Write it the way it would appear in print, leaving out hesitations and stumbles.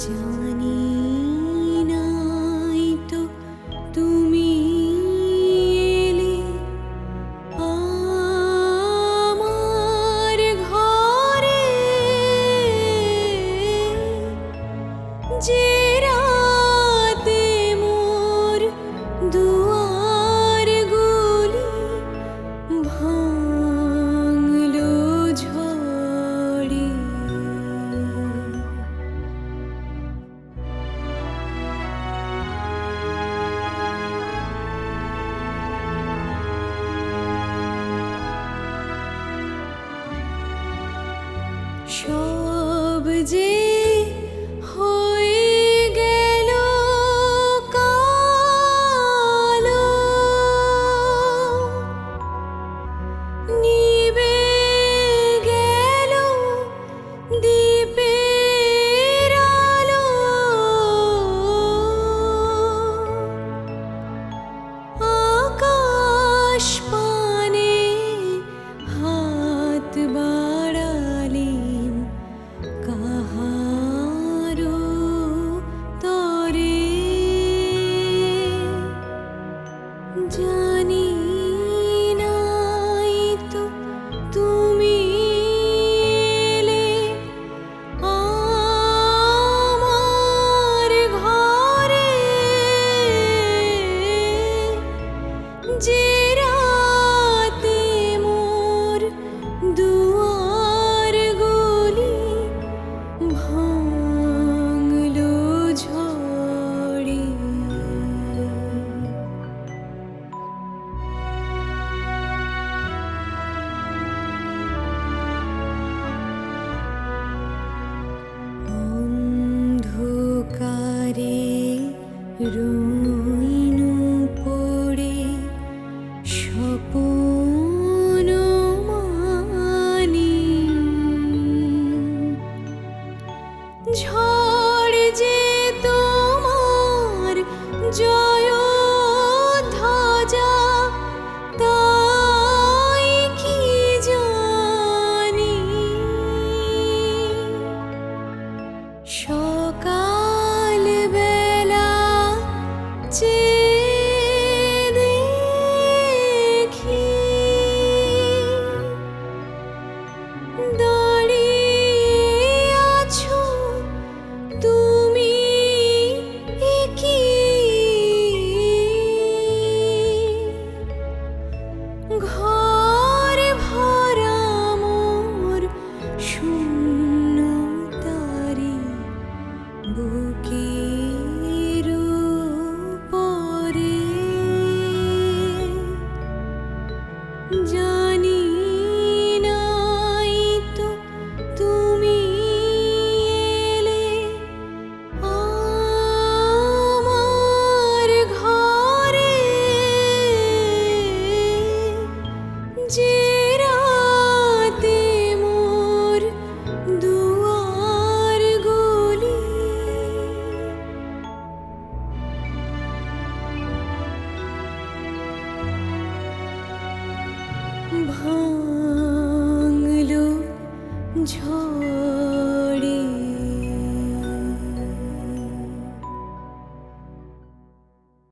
জানি নাই তো তুমি এলে আমার ঘরে, যে রাতে মোর দুয়ার গুলি ভাঙলো ঝড়ে। সব যে হয়ে গেল কালো, নিভে গেল দীপের আলো। আকাশ পানে হাত বাড়ালেন কাহারো তরে, জানি নাই তো তুমি এলে আমার ঘরে, যে রাতে মোর দুয়ার গুলি ভাঙলো ঝড়ে। অন্ধকারে রইনু পড়ে স্বপন মানি, ঝড় যে তোমার জয় ধ্বজা, তাই কি জানি। সকাল বেলা চেয়ে দেখি দাঁড়িয়ে আছো তুমি কি, ঘর ভরা মোর শূন্যতারে, বুকের উপরে। জানি নাই তো তুমি এলে আমার ঘরে, যে রাতে মোর দুয়ার গুলি ভাঙলো ঝড়ে।